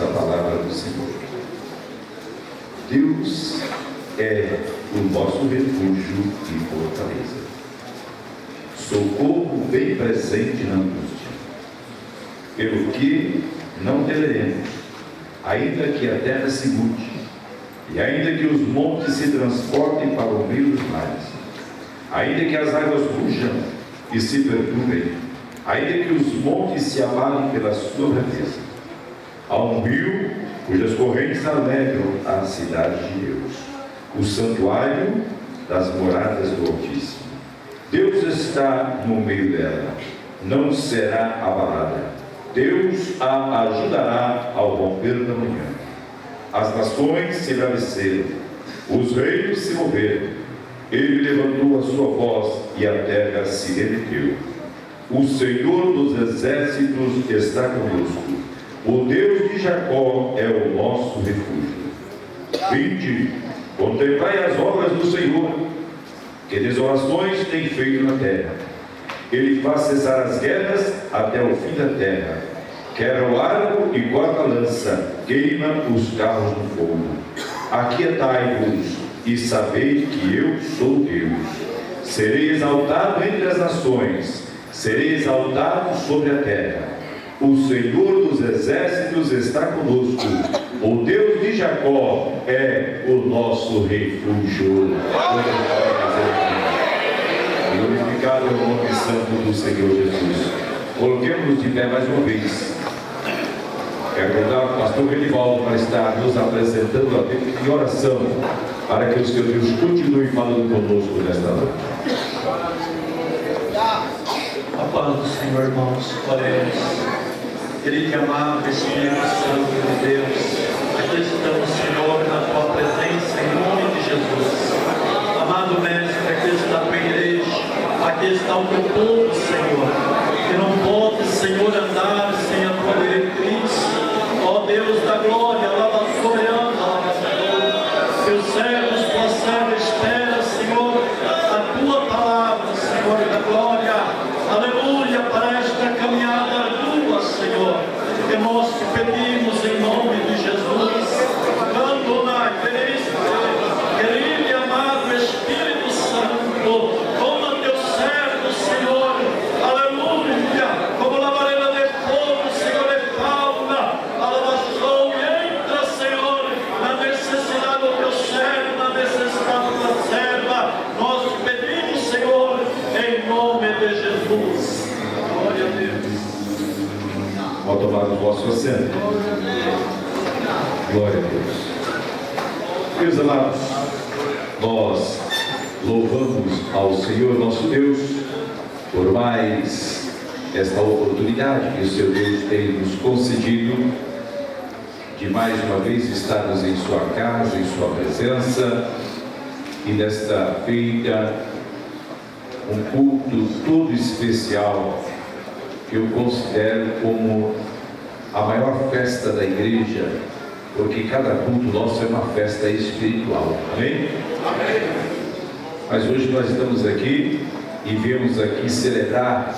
a palavra do Senhor. Deus é o nosso refúgio e fortaleza, socorro bem presente na angústia, pelo que não temeremos, ainda que a terra se mude, e ainda que os montes se transportem para o meio dos mares, ainda que as águas rujam e se perturbem, ainda que os montes se abalem pela sua braveza. Há um rio cujas correntes alegram a cidade de Deus, o santuário das moradas do Altíssimo. Deus está no meio dela, não será abalada. Deus a ajudará ao romper da manhã. As nações se embraveceram, os reinos se moveram. Ele levantou a sua voz e a terra se derreteu. O Senhor dos exércitos está conosco. O Deus de Jacó é o nosso refúgio. Vinde, contemplai as obras do Senhor, que desolações tem feito na terra. Ele faz cessar as guerras até o fim da terra. Quebra o arco e corta a lança, queima os carros no fogo. Aquietai-vos e sabei que eu sou Deus. Serei exaltado entre as nações, serei exaltado sobre a terra. O Senhor dos exércitos está conosco. O Deus de Jacó é o nosso refúgio. Glorificado é o nome santo do Senhor Jesus. Coloquemos de pé mais uma vez. Quero convidar o pastor Renivaldo para estar nos apresentando a Bíblia em oração, para que o Senhor Deus continue falando conosco nesta noite. A paz do Senhor, irmãos, oremos. Querido e amado Espírito Santo de Deus, aqui estamos, Senhor, na tua presença, em nome de Jesus. Amado Mestre, aqui está a tua igreja, aqui está o teu povo, Senhor, que não pode, Senhor, andar sem a tua diretriz. Ó Deus da glória, lava soberana, lava soberana, seus servos, tua serva espera, Senhor, a tua palavra, Senhor da glória, aleluia, para esta caminhada tua, Senhor, que nós te pedimos em nome de Jesus. Abandonai, querido e amado Espírito Santo, toma teu servo, Senhor, aleluia, como lavareda de fogo, Senhor, é fauna, alabação, e entra, Senhor, na necessidade do teu servo, na necessidade da tua serva. Nós te pedimos, Senhor, em nome de Jesus. Glória a Deus. Pode tomar o vosso assento. Glória a Deus. Meus amados, nós louvamos ao Senhor nosso Deus por mais esta oportunidade que o Seu Deus tem nos concedido de mais uma vez estarmos em sua casa, em sua presença, e nesta feita um culto todo especial que eu considero como a maior festa da igreja, porque cada culto nosso é uma festa espiritual. Amém? Amém. Mas hoje nós estamos aqui e viemos aqui celebrar,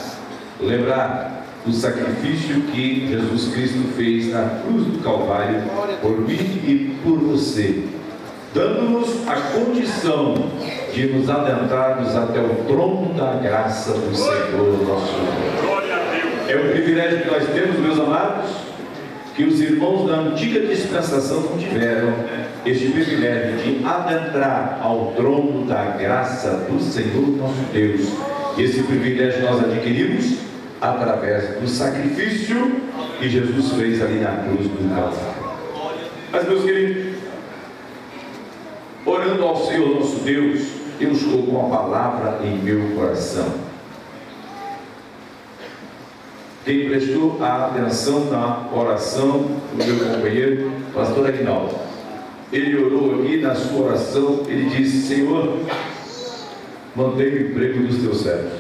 lembrar do sacrifício que Jesus Cristo fez na cruz do Calvário por mim e por você, dando-nos a condição de nos adentrarmos até o trono da graça do Senhor nosso Deus. É um privilégio que nós temos, meus amados, que os irmãos da antiga dispensação não tiveram este privilégio de adentrar ao trono da graça do Senhor nosso Deus. Esse privilégio nós adquirimos através do sacrifício que Jesus fez ali na cruz do Calvário. Mas, meus queridos, orando ao Senhor nosso Deus, Deus colocou uma palavra em meu coração. Quem prestou a atenção na oração do meu companheiro, pastor Aguinaldo, ele orou aqui na sua oração, ele disse: Senhor, mantenha o emprego dos teus servos.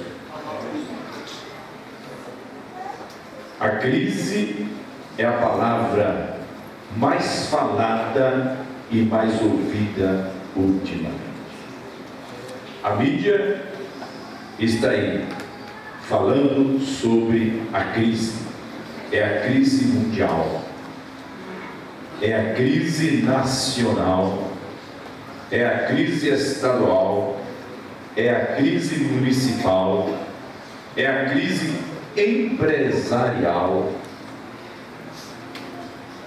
A crise é a palavra mais falada e mais ouvida ultimamente. A mídia está aí falando sobre a crise. É a crise mundial. é a crise nacional, é a crise estadual, é a crise municipal, é a crise empresarial,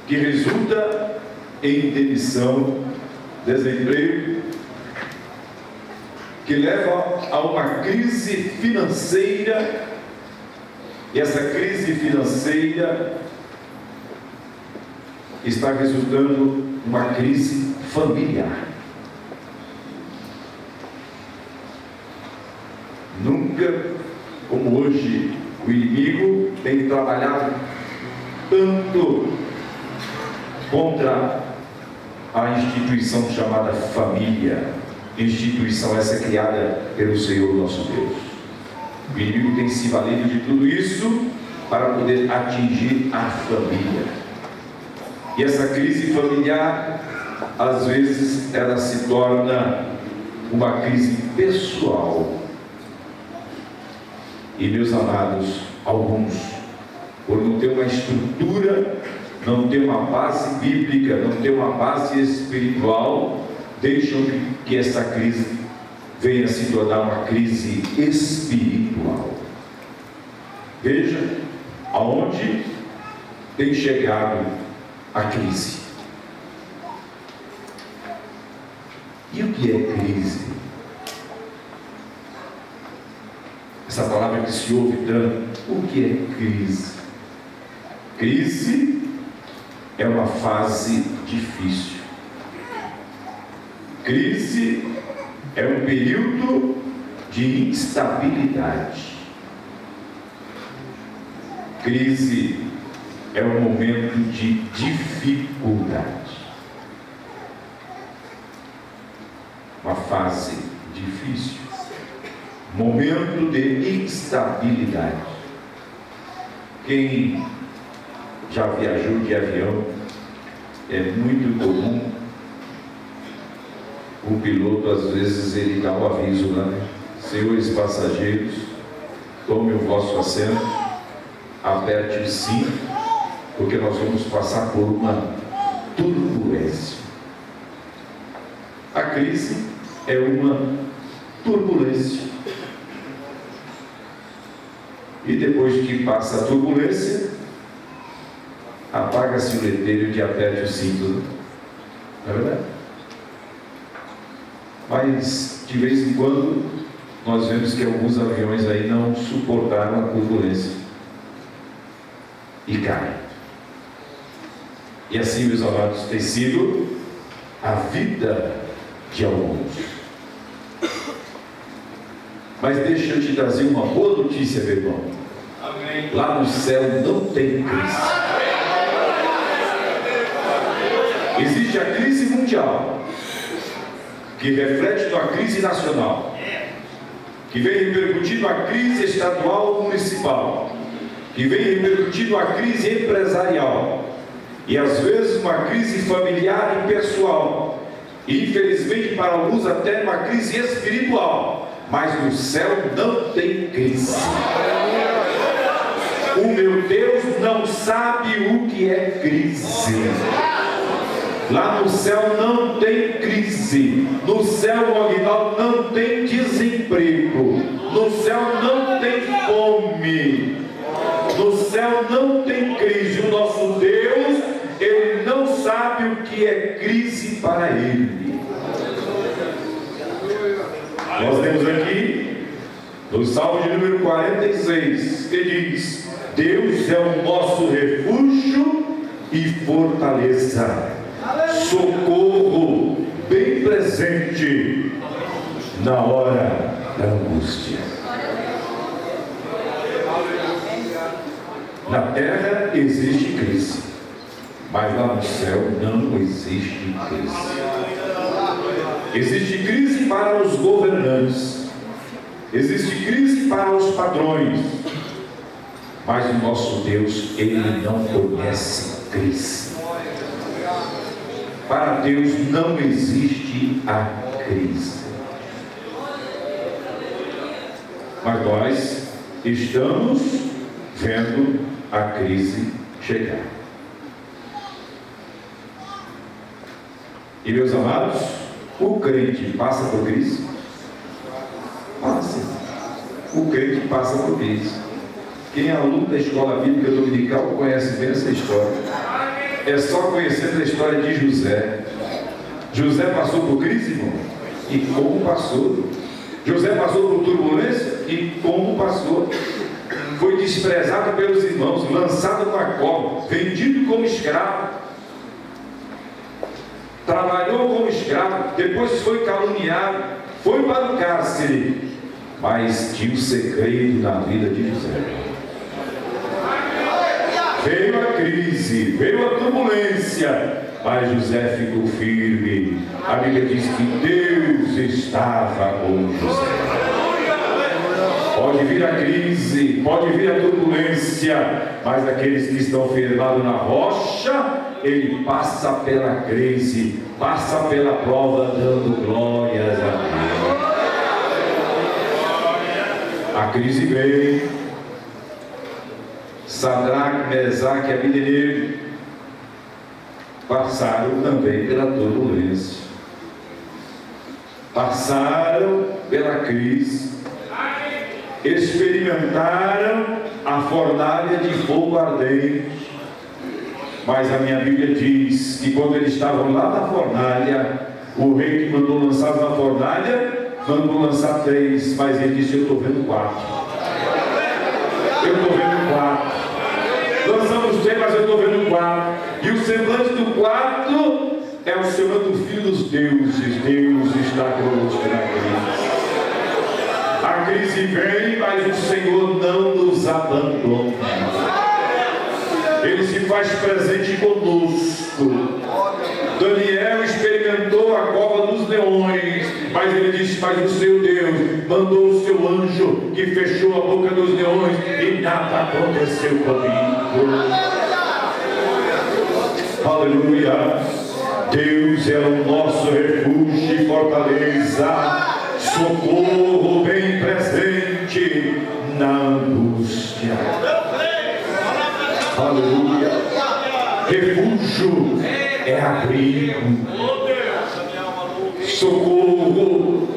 que resulta em demissão, desemprego, que leva a uma crise financeira, e essa crise financeira está resultando uma crise familiar. Nunca como hoje o inimigo tem trabalhado tanto contra a instituição chamada família, instituição essa criada pelo Senhor nosso Deus. O inimigo tem se valido de tudo isso para poder atingir a família. E essa crise familiar, às vezes, ela se torna uma crise pessoal. E, meus amados, alguns, por não ter uma estrutura, não ter uma base bíblica, não ter uma base espiritual, deixam que essa crise venha se tornar uma crise espiritual. Veja aonde tem chegado a crise. E o que é crise? Essa palavra que se ouve tanto, o que é crise? Crise é uma fase difícil. Crise é um período de instabilidade. Crise é um momento de dificuldade. Uma fase difícil. Momento de instabilidade. Quem já viajou de avião, é muito comum o piloto, às vezes, ele dá um aviso lá, né? Senhores passageiros, tome o vosso assento, aperte o cinto, porque nós vamos passar por uma turbulência. A crise é uma turbulência. E depois que passa a turbulência, apaga-se o letreiro de aperte o cinto. Não é verdade? Mas, de vez em quando, nós vemos que alguns aviões aí não suportaram a turbulência e caem. E assim, meus amados, tem sido a vida de alguns. Mas deixa eu te trazer uma boa notícia, meu irmão. Amém. Lá no céu não tem crise. Existe a crise mundial, que reflete numa crise nacional, que vem repercutindo a crise estadual ou municipal, que vem repercutindo a crise empresarial, e às vezes uma crise familiar e pessoal, e infelizmente para alguns até uma crise espiritual. Mas no céu não tem crise. O meu Deus não sabe o que é crise. Lá no céu não tem crise. No céu, o Aguinaldo, não tem desemprego. No céu não tem fome. No céu não tem crise. O nosso Deus, Ele não sabe o que é crise para Ele. Nós temos aqui no Salmo de número 46, que diz: Deus é o nosso refúgio e fortaleza, socorro bem presente na hora da angústia. Na terra existe crise, mas lá no céu não existe crise. Existe crise para os governantes, existe crise para os padrões, mas o nosso Deus, Ele não conhece crise. Para Deus não existe a crise. Mas nós estamos vendo a crise chegar. E meus amados, o crente passa por crise? Passa. O crente passa por crise. Quem é aluno da escola bíblica dominical conhece bem essa história. É só conhecendo a história de José. José passou por crise, irmão? E como passou? José passou por turbulência? E como passou? Foi desprezado pelos irmãos, lançado na cova, vendido como escravo. Trabalhou como escravo, depois foi caluniado, foi para o cárcere. Mas tinha um segredo na vida de José. Veio a crise, veio a turbulência, mas José ficou firme. A Bíblia diz que Deus estava com José. Pode vir a crise, pode vir a turbulência, mas aqueles que estão firmados na rocha, ele passa pela crise, passa pela prova, dando glórias a Deus. A crise vem. Sadraque, Mesaque e Abednego passaram também pela turbulência, passaram pela crise, experimentaram a fornalha de fogo ardente. Mas a minha Bíblia diz que quando eles estavam lá na fornalha, o rei que mandou lançar na fornalha mandou lançar 3, mas ele disse: eu estou vendo 4. Eu estou vendo 4. Lançamos 3, mas eu estou vendo 4. E o semblante do 4 é o semblante do Filho dos Deuses. Deus está conosco na crise. A crise vem, mas o Senhor não nos abandona. Ele se faz presente conosco. Daniel experimentou a cova dos leões, mas ele disse: mas o seu Deus mandou o seu anjo que fechou a boca dos leões e nada aconteceu comigo. Aleluia. Deus é o nosso refúgio e fortaleza, socorro bem presente na angústia. Aleluia. Refúgio é abrigo, socorro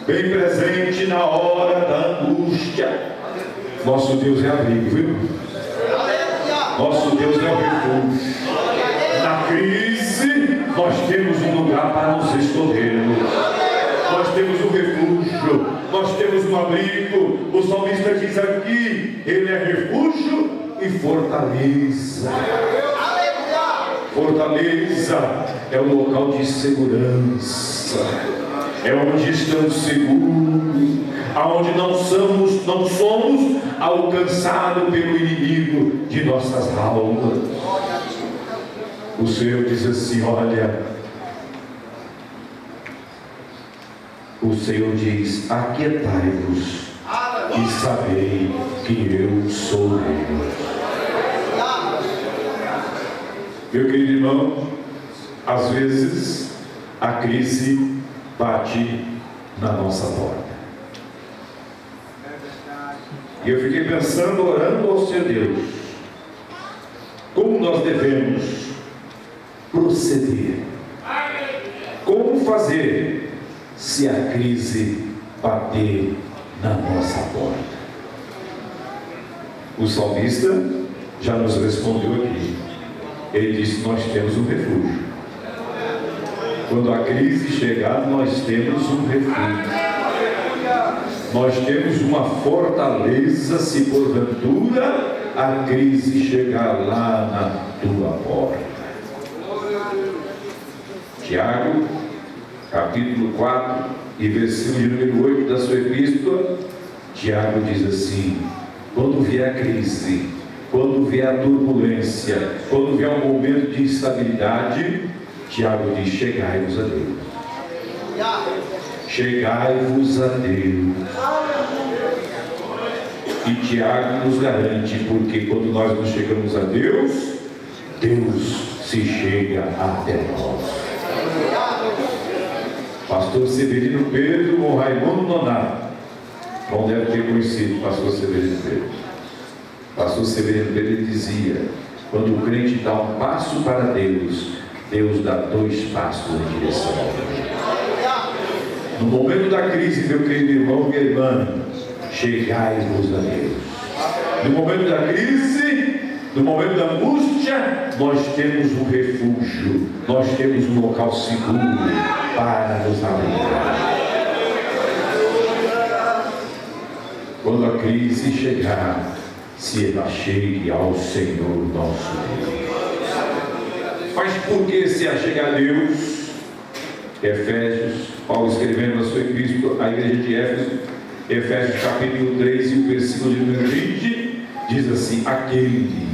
bem presente na hora da angústia. Nosso Deus é abrigo, viu? Nosso Deus é o refúgio. Na crise nós temos um lugar para nos escondermos. Nós temos um refúgio, nós temos um abrigo. O salmista diz aqui: ele é refúgio e fortaleza. Fortaleza é o local de segurança, é onde estamos seguros, aonde não somos alcançados pelo inimigo de nossas almas. O Senhor diz assim: olha, o Senhor diz: aquietai-vos e sabei que eu sou Deus. Meu querido irmão, às vezes a crise bate na nossa porta. E eu fiquei pensando, orando ao Senhor Deus, como nós devemos proceder? Como fazer se a crise bater na nossa porta? O salmista já nos respondeu aqui. Ele disse: nós temos um refúgio. Quando a crise chegar, nós temos um refúgio. Nós temos uma fortaleza se porventura a crise chegar lá na tua porta. Tiago, capítulo 4 e versículo de número 8 da sua epístola, Tiago diz assim: quando vier a crise, quando vier a turbulência, quando vier um momento de instabilidade, Tiago diz: chegai-vos a Deus. Chegai-vos a Deus. E Tiago nos garante, porque quando nós nos chegamos a Deus, Deus se chega até nós. Pastor Severino Pedro com Raimundo Nonato, não deve ter conhecido Pastor Severino Pedro. Pastor Severino Pedro dizia: quando o crente dá um passo para Deus, Deus dá 2 passos em direção ao longe. No momento da crise, meu querido irmão, minha irmã, chegai-vos a Deus. No momento da crise, no momento da angústia, nós temos um refúgio, nós temos um local seguro para nos abrigar. Quando a crise chegar, se achegue ao Senhor nosso Deus. Mas por que se achegar a Deus? Efésios, Paulo escrevendo na sua epístola à igreja de Éfeso, Efésios capítulo 3 e o versículo de número 20, diz assim: aquele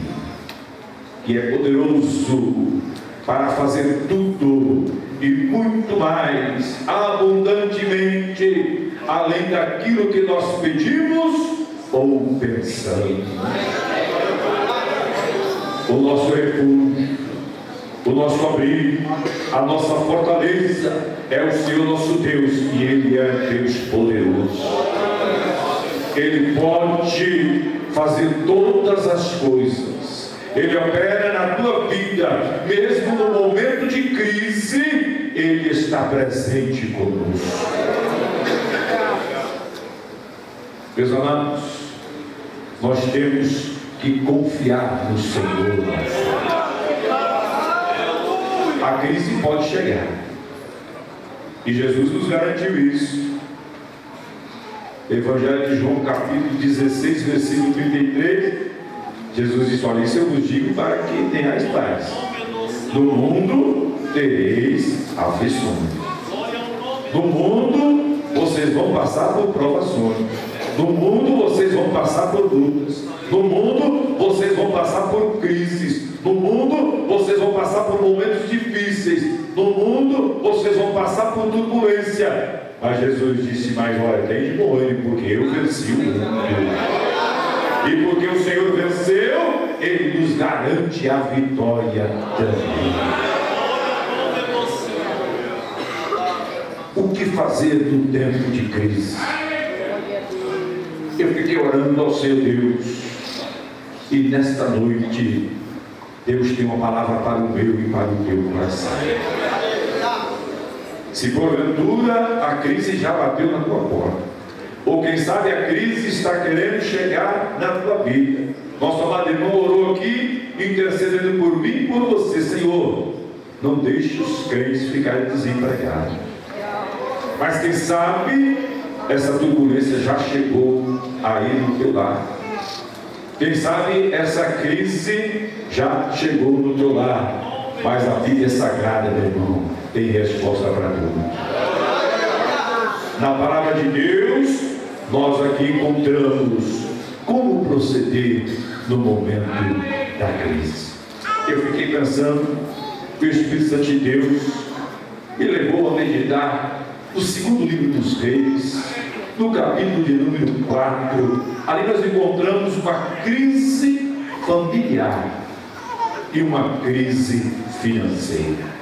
que é poderoso para fazer tudo e muito mais abundantemente, além daquilo que nós pedimos ou pensamos. O nosso refúgio, o nosso abrigo, a nossa fortaleza é o Senhor nosso Deus, e Ele é Deus poderoso. Ele pode fazer todas as coisas. Ele opera na tua vida, mesmo no momento de crise, Ele está presente conosco. Meus amados, nós temos que confiar no Senhor. A crise pode chegar, e Jesus nos garantiu isso. Evangelho de João capítulo 16, versículo 33, Jesus disse: olha, isso eu vos digo para que tenhais paz. No mundo tereis aflições. No mundo vocês vão passar por provações. No mundo vocês vão passar por lutas. No mundo vocês vão passar por crises. No mundo vocês vão passar por momentos difíceis. No mundo vocês vão passar por turbulência. Mas Jesus disse: mas olha, tem de bom ele, porque eu venci o mundo. E porque o Senhor venceu, Ele nos garante a vitória também. O que fazer no tempo de crise? Eu fiquei orando ao Senhor Deus, e nesta noite Deus tem uma palavra para o meu e para o teu coração. Se porventura a crise já bateu na tua porta, ou quem sabe a crise está querendo chegar na tua vida, nosso amado irmão orou aqui, intercedendo por mim e por você. Senhor, não deixe os crentes ficarem desempregados. Mas quem sabe essa turbulência já chegou aí no teu lar. Quem sabe essa crise já chegou no teu lar. Mas a vida é sagrada, meu irmão, tem resposta para tudo. Na palavra de Deus, nós aqui encontramos como proceder no momento da crise. Eu fiquei pensando que o Espírito Santo de Deus me levou a meditar no segundo livro dos Reis, no capítulo de número 4. Ali nós encontramos uma crise familiar e uma crise financeira.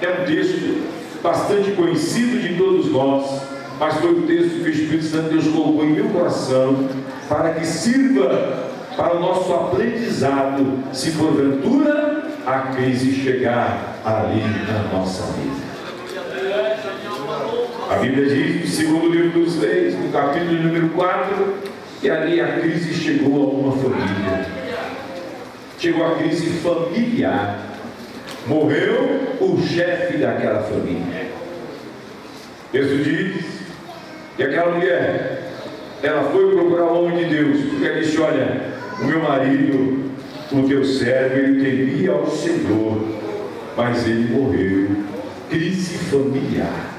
É um texto bastante conhecido de todos nós, mas foi o texto que o Espírito Santo de Deus colocou em meu coração para que sirva para o nosso aprendizado, se porventura a crise chegar ali na nossa vida. A Bíblia diz, no segundo livro dos Reis, no capítulo número 4, que ali a crise chegou a uma família. Chegou a crise familiar. Morreu o chefe daquela família. Isso diz que aquela mulher, ela foi procurar o homem de Deus, porque ela disse: olha, o meu marido, o teu servo, ele temia ao Senhor, mas ele morreu. Crise familiar.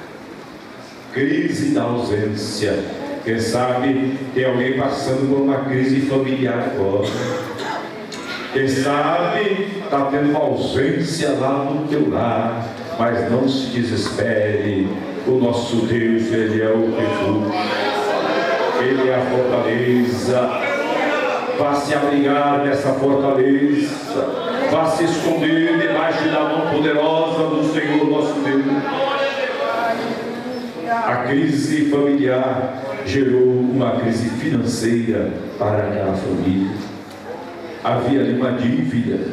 Crise da ausência. Quem sabe tem alguém passando por uma crise familiar agora. Quem sabe está tendo uma ausência lá no teu lar, mas não se desespere. O nosso Deus, Ele é o refúgio, Ele é a fortaleza. Vá se abrigar nessa fortaleza, vá se esconder debaixo da mão poderosa do Senhor nosso Deus. A crise familiar gerou uma crise financeira para aquela família. Havia ali uma dívida,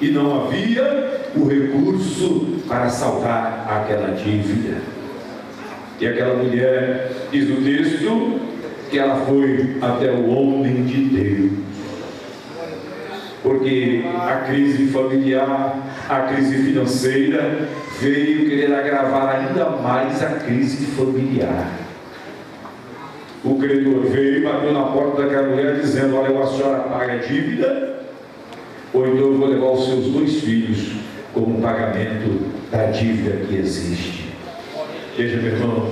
e não havia o recurso para saldar aquela dívida. E aquela mulher, diz o texto, que ela foi até o homem de Deus, porque a crise familiar, a crise financeira veio querer agravar ainda mais a crise familiar. O credor veio e bateu na porta daquela mulher dizendo: olha, a senhora paga a dívida, ou então eu vou levar os seus 2 filhos como pagamento da dívida que existe. Veja, meu irmão,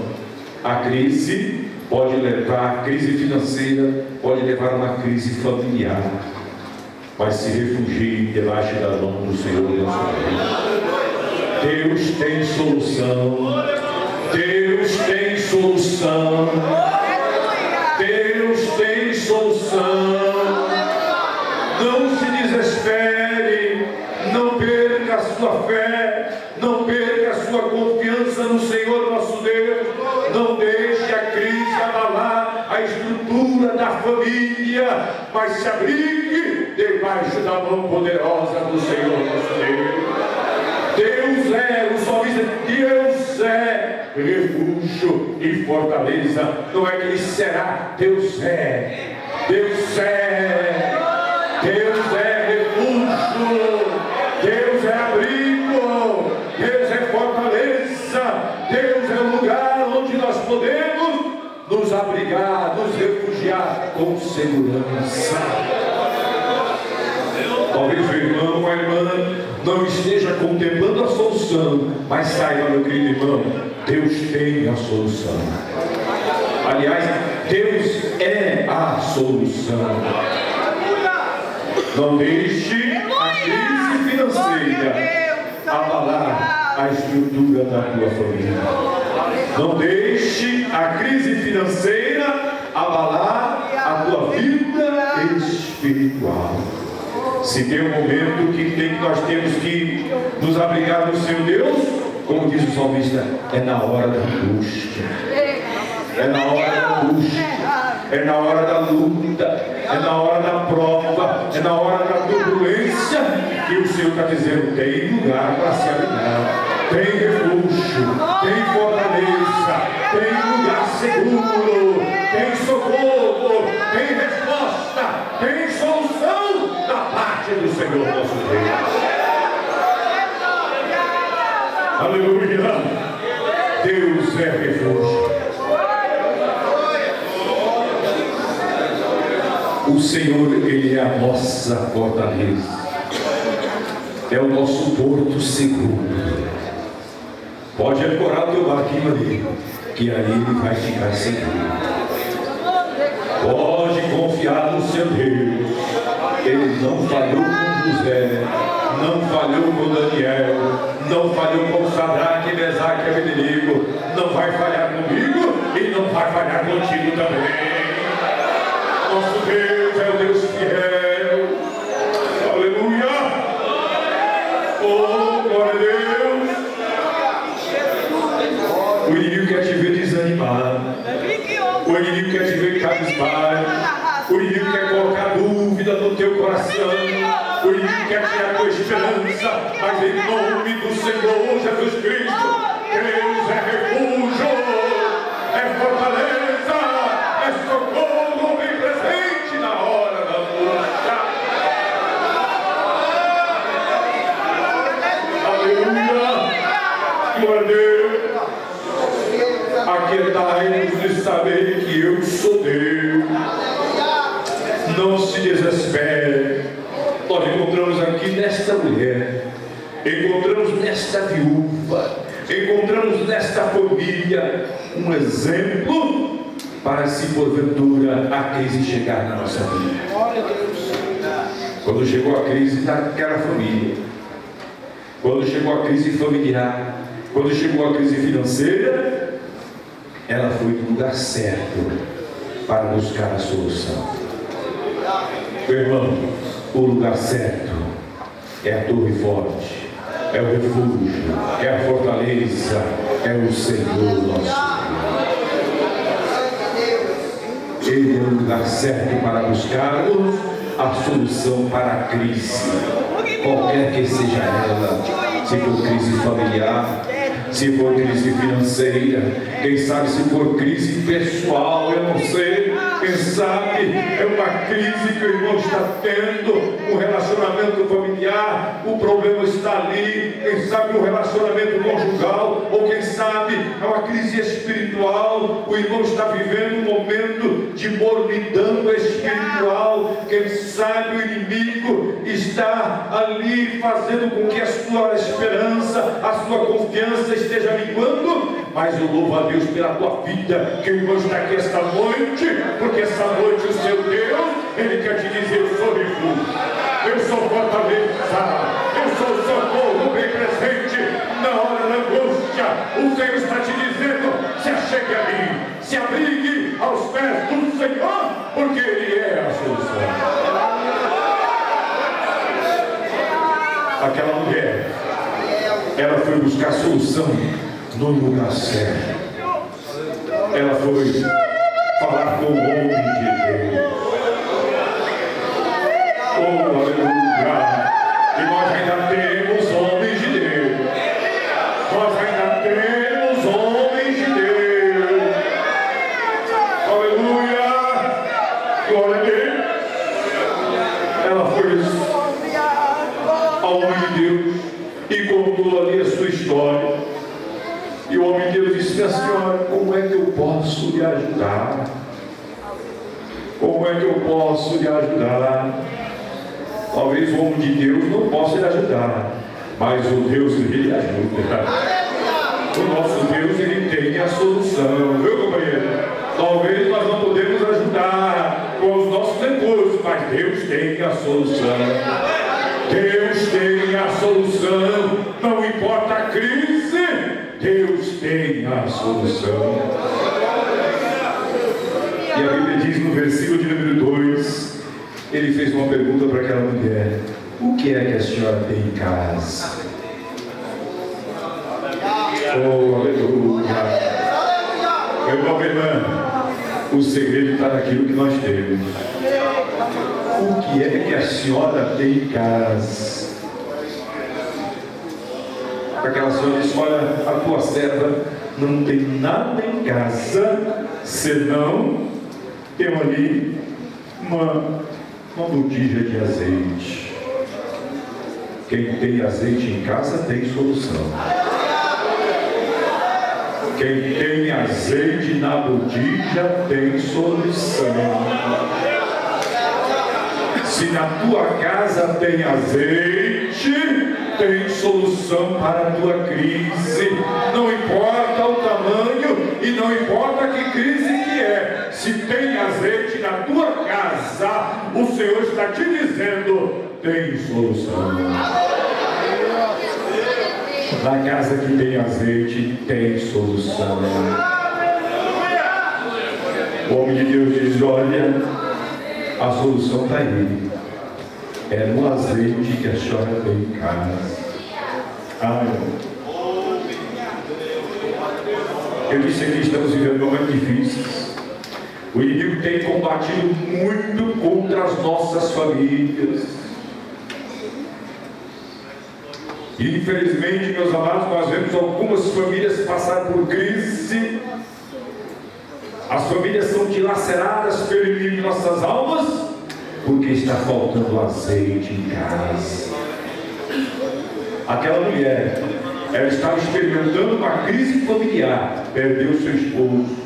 a crise pode levar, a crise financeira pode levar a uma crise familiar, mas se refugie debaixo da mão do Senhor Deus. Deus tem solução. Deus tem solução. Deus tem solução. Não se desespere, não perca a sua fé, não perca a sua confiança no Senhor nosso Deus. Não deixe a crise abalar a estrutura da família, mas se abrigue debaixo da mão poderosa do Senhor nosso Deus. Deus é, o salmista, Deus é refúgio e fortaleza. Não é que Ele será, Deus é. Deus é. Deus é refúgio. Deus é abrigo. Deus é fortaleza. Deus é o lugar onde nós podemos nos abrigar, nos refugiar com segurança. Talvez o irmão ou a irmã não esteja contemplando a solução, mas saiba, meu querido irmão, Deus tem a solução. Aliás, Deus é a solução. Não deixe a crise financeira abalar a estrutura da tua família. Não deixe a crise financeira abalar a tua vida espiritual. Se tem um momento que nós temos que nos abrigar no Senhor Deus, como diz o salmista, é na hora da angústia, é na hora da angústia, é na hora da luta, é na hora da prova, é na hora da turbulência, que o Senhor está dizendo: tem lugar para se abrigar, tem refúgio, tem fortaleza, tem lugar seguro, tem socorro, tem resposta, tem solução da parte do Senhor nosso Deus. Aleluia! Deus é refúgio. O Senhor, Ele é a nossa fortaleza, é o nosso porto seguro. Pode ancorar o teu barquinho ali, que ali ele vai ficar seguro. Pode confiar no seu Deus. Ele não falhou com José, não falhou com Daniel, não falhou com Sadraque, Mesaque e Abednego, não vai falhar comigo e não vai falhar contigo também. Nosso Deus é o Deus fiel. Aleluia. Oh, glória a Deus. O inimigo quer te ver desanimado. O inimigo quer te ver cabisbaixo. O inimigo quer colocar dúvida no teu coração. O inimigo quer tirar a tua esperança. Mas em nome do Senhor Jesus Cristo, Deus é refúgio, é fortaleza, é socorro bem presente na hora da angústia. Aleluia. Glória a Deus. Aquietai-vos de saber que eu sou Deus. Não se desespere. Nós encontramos aqui nesta mulher, encontramos nesta viúva, encontramos nesta família um exemplo para, se porventura a crise chegar na nossa vida. Quando chegou a crise daquela família, quando chegou a crise familiar, quando chegou a crise financeira, ela foi no lugar certo para buscar a solução. Meu irmão, o lugar certo é a torre forte, é o refúgio, é a fortaleza, é o Senhor nosso Deus. Ele é o lugar certo para buscarmos a solução para a crise. qualquer que seja ela, se for crise familiar, se for crise financeira, quem sabe se for crise pessoal, eu não sei, quem sabe é uma crise que o irmão está tendo, um relacionamento familiar, o problema está ali, quem sabe um relacionamento conjugal, ou quem sabe é uma crise espiritual, o irmão está vivendo um momento de mornidão espiritual, quem sabe o inimigo está ali fazendo com que a sua esperança, a sua confiança esteja minguando, mas eu louvo a Deus pela tua vida, que o irmão está aqui esta noite, porque esta noite o seu Deus, Ele quer te dizer: eu sou refúgio, eu sou fortaleza, eu sou o socorro bem presente na hora da angústia. O Senhor está te dizendo: se achegue a mim, se abrigue aos pés do Senhor, porque Ele é a solução. Aquela mulher, ela foi buscar solução no lugar certo. Ela foi falar com o homem de Deus. Oh, aleluia! E nós ainda temos homens de Deus. Nós ainda temos homens de Deus. Aleluia! Glória a Deus. Ela foi ao homem de Deus e contou ali a sua história. E o homem de Deus disse: minha senhora, como é que eu posso lhe ajudar? Como é que eu posso lhe ajudar? Talvez o homem de Deus não possa lhe ajudar, mas o Deus lhe ajuda. O nosso Deus, Ele tem a solução, viu, companheiro? Talvez nós não podemos ajudar com os nossos recursos, mas Deus tem a solução. Deus tem a solução, não importa a crise, Deus tem a solução. E a Bíblia diz no versículo de número 2, ele fez uma pergunta para aquela mulher: o que é que a senhora tem em casa? Oh, aleluia! Meu irmão, minha irmã, o segredo está naquilo que nós temos. O que é que a senhora tem em casa? Aquela senhora disse: olha, a tua serva não tem nada em casa, senão tem ali uma botija de azeite. Quem tem azeite em casa tem solução. Quem tem azeite na botija tem solução. Se na tua casa tem azeite, tem solução para a tua crise. Não importa o tamanho e não importa que crise que é. Se tem azeite na tua casa, o Senhor está te dizendo: tem solução. Na casa que tem azeite, tem solução. O homem de Deus diz: olha, a solução está aí. É no azeite que a senhora tem em casa. Eu disse aqui, estamos vivendo momentos difíceis. O inimigo tem combatido muito contra as nossas famílias. E infelizmente, meus amados, nós vemos algumas famílias passar por crise. As famílias são dilaceradas pelo inimigo de nossas almas, porque está faltando azeite em casa. Aquela mulher, ela estava experimentando uma crise familiar. Perdeu seu esposo,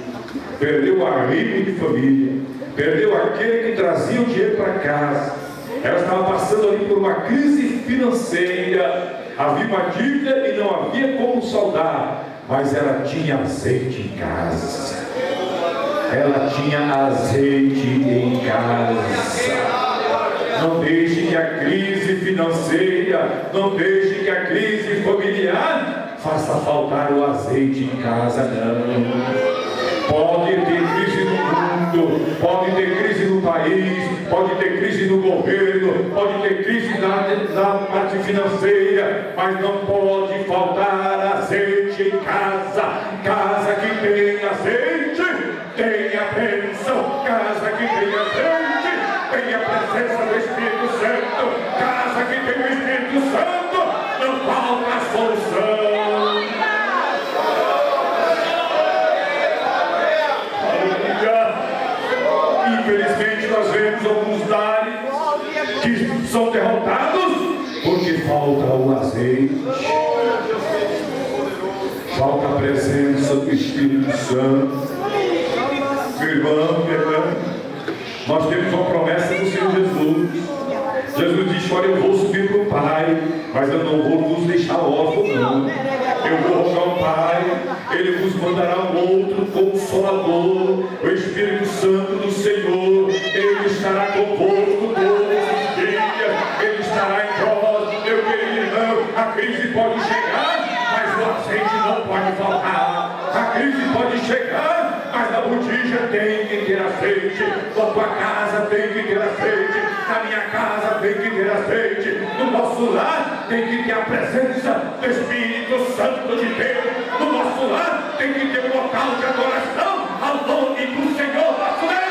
perdeu o amigo de família, perdeu aquele que trazia o dinheiro para casa. Ela estava passando ali por uma crise financeira. Havia uma dívida e não havia como saldar, mas ela tinha azeite em casa. Ela tinha azeite em casa. Não deixe que a crise financeira, não deixe que a crise familiar faça faltar o azeite em casa, não. Pode ter crise no mundo, pode ter crise no país, pode ter crise no governo, pode ter crise na parte financeira, mas não pode faltar azeite em casa. Casa que tem azeite, tem a bênção. Casa que tem azeite, tem a presença do Espírito Santo. Casa que tem o Espírito Espírito Santo, não falta a solução. Infelizmente nós vemos alguns lares que são derrotados porque falta o azeite, falta a presença do Espírito Santo. Meu irmão, minha irmã, nós temos uma promessa do Senhor Jesus. Jesus disse: olha, eu vou subir para o Pai, mas eu não vou vos deixar órfãos, não. Eu vou rogar ao Pai, Ele vos mandará um outro Consolador, o Espírito Santo do Senhor. Ele estará convosco todos os dias, Ele estará em vós. Meu querido irmão, a crise pode chegar, mas o azeite não pode faltar. A crise pode chegar, mas na botija tem que ter azeite. Na tua casa tem que ter azeite. Na minha casa tem que ter azeite. No nosso lar tem que ter a presença do Espírito Santo de Deus. No nosso lar tem que ter um local de adoração ao nome do Senhor nosso Deus.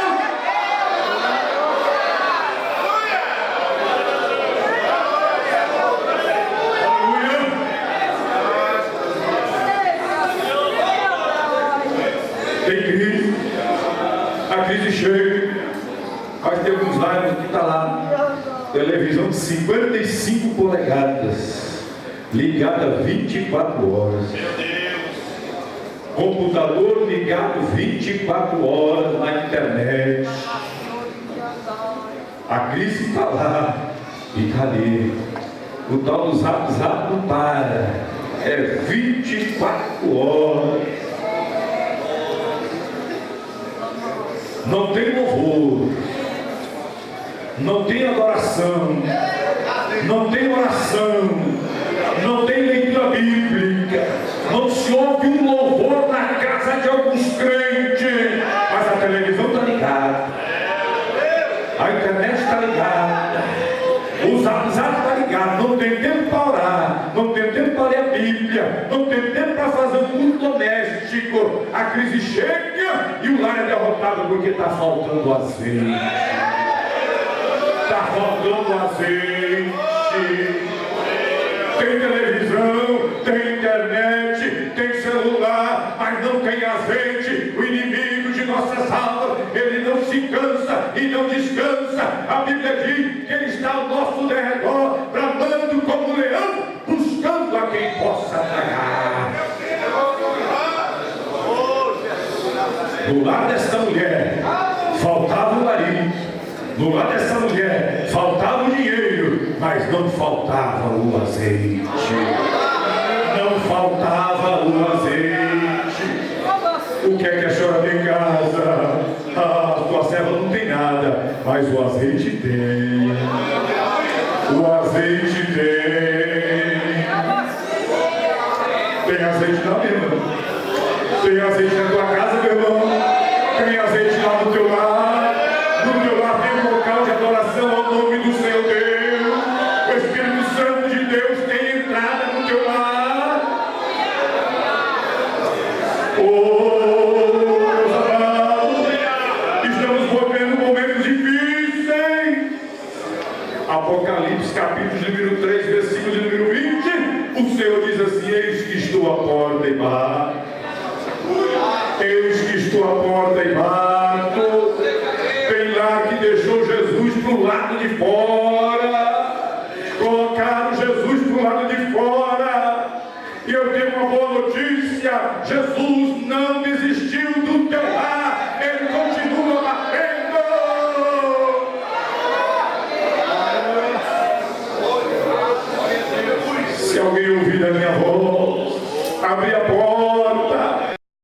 Tem crise, a crise chega, mas tem alguns lares que está lá, televisão de 55 polegadas, ligada 24 horas, computador ligado 24 horas na internet, a crise está lá e está ali, o tal do Zap Zap não para, é 24 horas. Não tem louvor, não tem adoração, não tem oração, não tem leitura bíblica, não se ouve um louvor na casa de alguns crentes, mas a televisão está ligada, a internet está ligada, o Zap Zap está ligado, não tem tempo para orar, não tem tempo para ler a Bíblia, não tem tempo para fazer um culto doméstico. A crise chega e o lar é derrotado porque está faltando azeite. Está faltando azeite. Tem televisão, tem internet, tem celular, mas não tem azeite. O inimigo de nossas almas, ele não se cansa e não descansa. A Bíblia diz que ele está ao nosso derredor, bramando como um leão, buscando a quem possa tragar. No lar desta mulher faltava o marido, no lar dessa mulher faltava o dinheiro, mas não faltava o azeite. Não faltava o azeite. O que é que a senhora tem em casa? Ah, tua serva não tem nada, mas o azeite tem. O azeite tem. Tem azeite na minha irmã. Tem azeite na tua casa, meu irmão. Tem azeite lá no teu lar. No teu lar tem um local de adoração ao nome do Senhor Deus. O Espírito Santo de Deus tem entrada no teu lar. Oh, meus amados, estamos vivendo momentos difíceis. Apocalipse, capítulo número 3, versículo de número 20. O Senhor diz assim: eis que estou à porta e bato. Eis que estou à porta e bato. Tem lá que deixou Jesus para o lado de fora. Colocaram Jesus para o lado de fora. E eu tenho uma boa notícia: Jesus não